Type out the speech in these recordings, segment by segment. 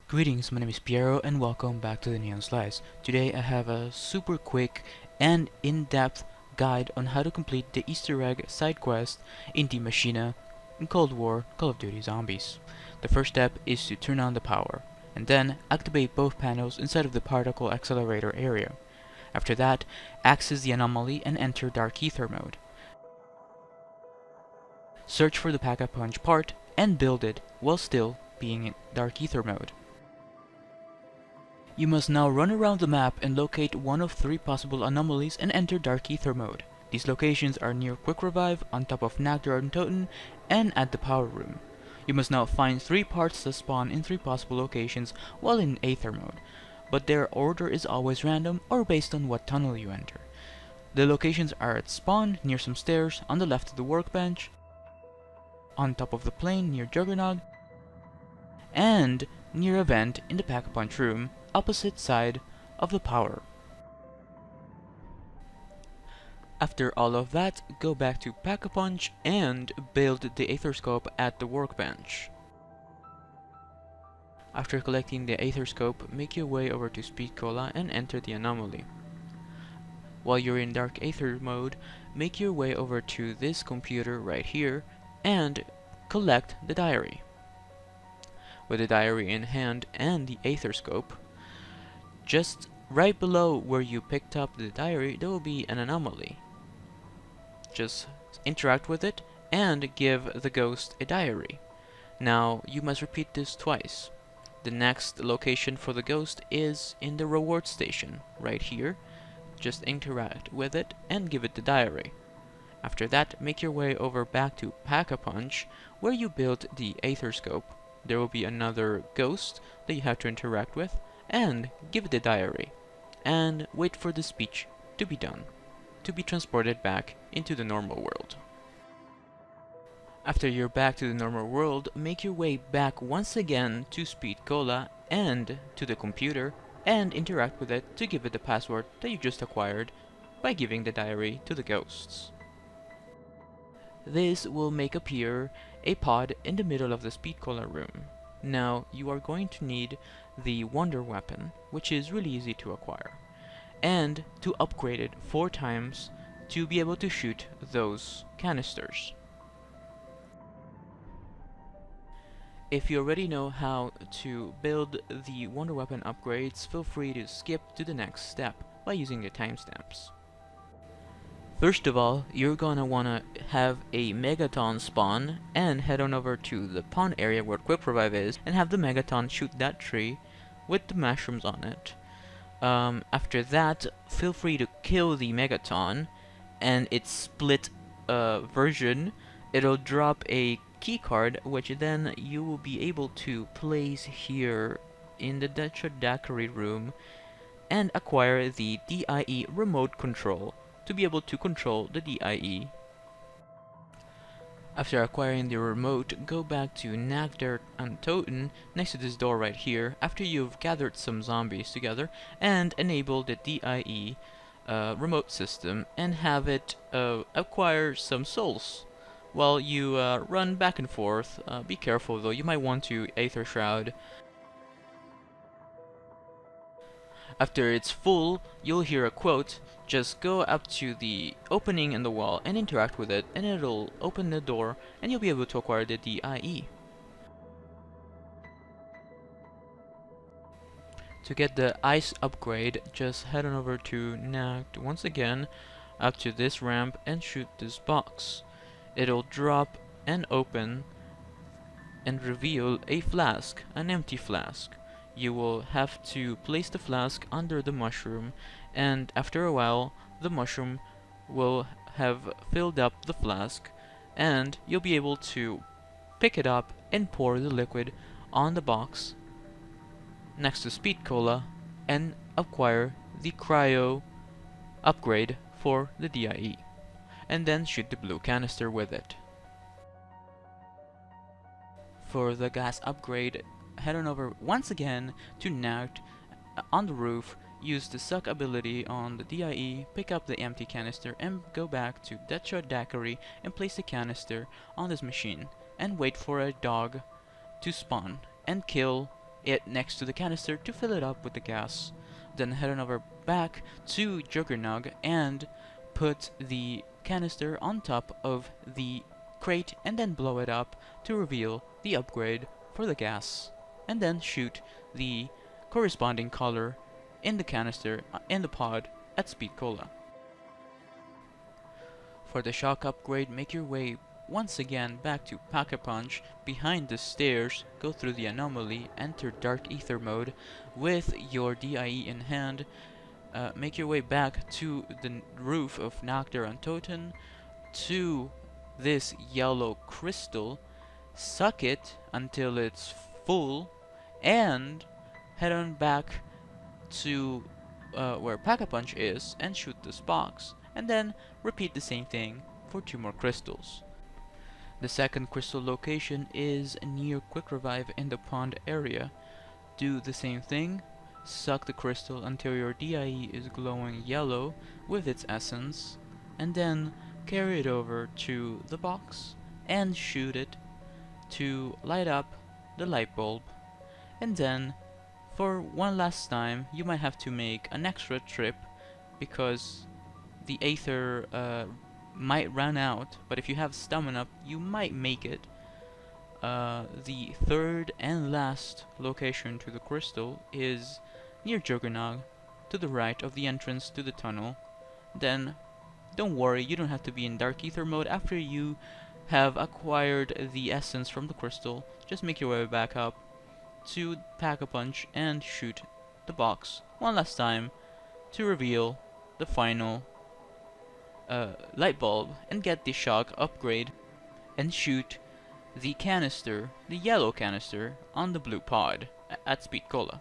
Greetings, my name is Piero and welcome back to the Neon Slice. Today I have a super quick and in-depth guide on how to complete the Easteregg side quest in Die Maschine in Cold War Call of Duty Zombies. The first step is to turn on the power, and then activate both panels inside of the particle accelerator area. After that, access the anomaly and enter Dark Aether mode. Search for the Pack-a-Punch part and build it while still being in Dark Aether mode. You must now run around the map and locate one of 3 possible anomalies and enter Dark Aether mode. These locations are near Quick Revive, on top of Nagder and Toten, and at the power room. You must now find 3 parts that spawn in 3 possible locations while in Aether mode, but their order is always random or based on what tunnel you enter. The locations are at spawn, near some stairs, on the left of the workbench, on top of the plane near Juggernaut, and near a vent in the Pack-a-Punch room, opposite side of the power. After all of that, go back to Pack-a-Punch and build the Aether Scope at the workbench. After collecting the Aether Scope, make your way over to Speed Cola and enter the anomaly. While you're in Dark Aether mode, make your way over to this computer right here and collect the diary. With the diary in hand and the Aether Scope, just right below where you picked up the diary, there will be an anomaly. Just interact with it and give the ghost a diary. Now, you must repeat this twice. The next location for the ghost is in the reward station, right here. Just interact with it and give it the diary. After that, make your way over back to Pack-a-Punch, where you built the Aether Scope. There will be another ghost that you have to interact with, and give it the diary, and wait for the speech to be done, to be transported back into the normal world. After you're back to the normal world, make your way back once again to Speed Cola and to the computer, and interact with it to give it the password that you just acquired by giving the diary to the ghosts. This will make appear a pod in the middle of the Speed Cola room. Now, you are going to need the Wonder Weapon, which is really easy to acquire, and to upgrade it 4 times to be able to shoot those canisters. If you already know how to build the Wonder Weapon upgrades, feel free to skip to the next step by using the timestamps. First of all, you're gonna wanna have a Megaton spawn and head on over to the pond area where Quick Revive is and have the Megaton shoot that tree with the mushrooms on it. After that, feel free to kill the Megaton and its split version. It'll drop a key card, which then you will be able to place here in the Decontamination room and acquire the D.I.E remote control to be able to control the D.I.E. After acquiring the remote, go back to Nagder and Toten next to this door right here after you've gathered some zombies together and enable the D.I.E remote system and have it acquire some souls. While you run back and forth, be careful though, you might want to Aether Shroud. After it's full, you'll hear a quote. Just go up to the opening in the wall and interact with it, and it'll open the door and you'll be able to acquire the D.I.E. To get the ice upgrade, just head on over to Nagt once again, up to this ramp and shoot this box. It'll drop and open and reveal a flask, an empty flask. You will have to place the flask under the mushroom, and after a while the mushroom will have filled up the flask and you'll be able to pick it up and pour the liquid on the box next to Speed Cola and acquire the Cryo upgrade for the D.I.E. and then shoot the blue canister with it. For the gas upgrade, head on over once again to Nagt on the roof, use the suck ability on the D.I.E, pick up the empty canister and go back to Decontamination and place the canister on this machine and wait for a dog to spawn and kill it next to the canister to fill it up with the gas. Then head on over back to Juggernog and put the canister on top of the crate and then blow it up to reveal the upgrade for the gas. And then shoot the corresponding color in the canister in the pod at Speed Cola. For the shock upgrade, make your way once again back to Pack-a-Punch, behind the stairs, go through the anomaly, enter Dark Ether mode with your D.I.E in hand, make your way back to the roof of Nectar and Toten, to this yellow crystal, suck it until it's full, and head on back to where Pack-a-Punch is and shoot this box, and then repeat the same thing for 2 more crystals. The second crystal location is near Quick Revive in the pond area. Do the same thing, suck the crystal until your D.I.E is glowing yellow with its essence, and then carry it over to the box and shoot it to light up the light bulb. And then, for one last time, you might have to make an extra trip because the Aether might run out, but if you have stamina, you might make it. The third and last location to the crystal is near Juggernog, to the right of the entrance to the tunnel. Then, don't worry, you don't have to be in Dark Ether mode after you have acquired the essence from the crystal. Just make your way back up to Pack-a-Punch and shoot the box one last time to reveal the final light bulb and get the shock upgrade, and shoot the canister, the yellow canister, on the blue pod at Speed Cola.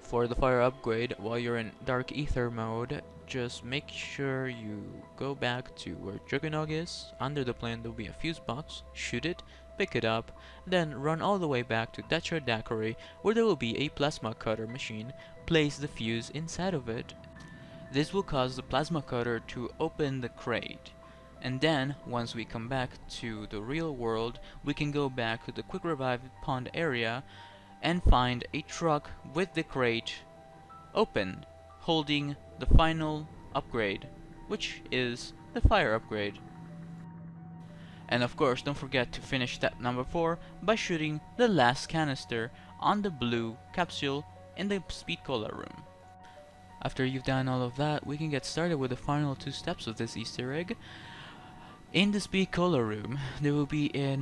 For the fire upgrade, while you're in Dark Ether mode, just make sure you go back to where Juggernog is. Under the plane there will be a fuse box, shoot it, pick it up, then run all the way back to Tetra Daiquiri, where there will be a plasma cutter machine. Place the fuse inside of it. This will cause the plasma cutter to open the crate. And then, once we come back to the real world, we can go back to the Quick Revive pond area and find a truck with the crate open, holding the final upgrade, which is the fire upgrade. And of course, don't forget to finish step number 4 by shooting the last canister on the blue capsule in the Speed Cola room. After you've done all of that, we can get started with the final 2 steps of this Easter egg. In the Speed Cola room, there will be a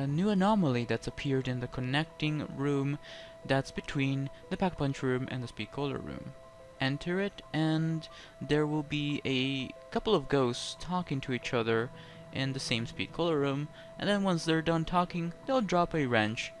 new anomaly that's appeared in the connecting room that's between the Pack-a-Punch room and the Speed Cola room. Enter it, and there will be a couple of ghosts talking to each other in the same Speed Cola room, and then once they're done talking, they'll drop a wrench.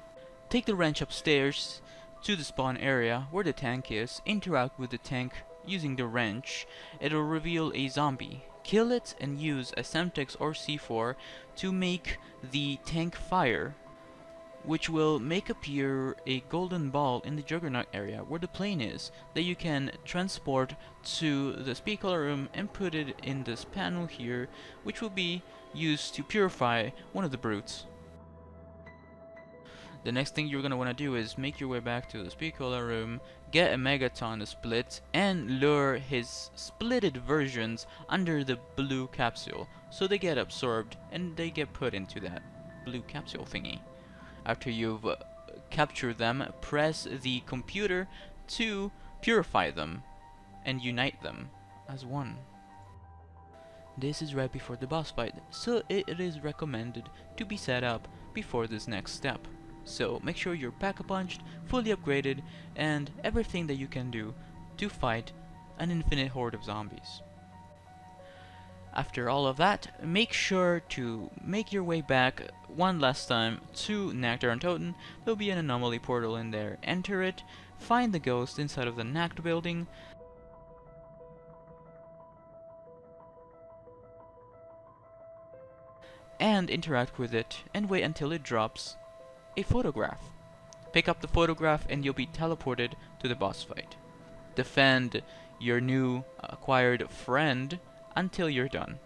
Take the wrench upstairs to the spawn area where the tank is, interact with the tank using the wrench. It'll reveal a zombie. Kill it and use a Semtex or C4 to make the tank fire, which will make appear a golden ball in the Juggernaut area where the plane is, that you can transport to the Speed Cola room and put it in this panel here, which will be used to purify one of the brutes. The next thing you're going to want to do is make your way back to the Speed Cola room, get a Megaton to split, and lure his splitted versions under the blue capsule, so they get absorbed and they get put into that blue capsule thingy. After you've captured them, press the computer to purify them and unite them as one. This is right before the boss fight, so it is recommended to be set up before this next step. So make sure you're Pack-a-Punched, fully upgraded, and everything that you can do to fight an infinite horde of zombies. After all of that, make sure to make your way back one last time to Nectar and Toten. There'll be an anomaly portal in there. Enter it, find the ghost inside of the Nact building, and interact with it, and wait until it drops a photograph. Pick up the photograph and you'll be teleported to the boss fight. Defend your new acquired friend until you're done.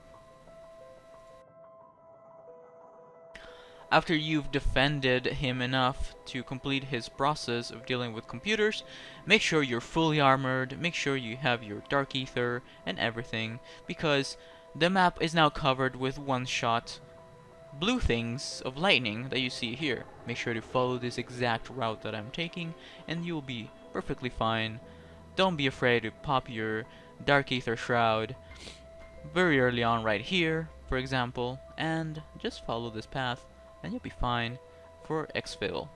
After you've defended him enough to complete his process of dealing with computers, make sure you're fully armored, make sure you have your Dark Aether and everything, because the map is now covered with one-shot blue things of lightning that you see here. Make sure to follow this exact route that I'm taking, and you'll be perfectly fine. Don't be afraid to pop your Dark Aether Shroud very early on right here, for example, and just follow this path, and you'll be fine for exfil.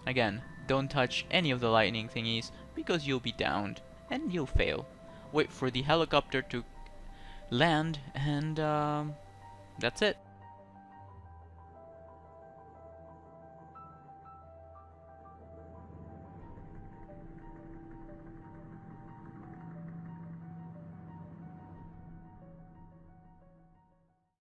Again, don't touch any of the lightning thingies, because you'll be downed, and you'll fail. Wait for the helicopter to land, and that's it.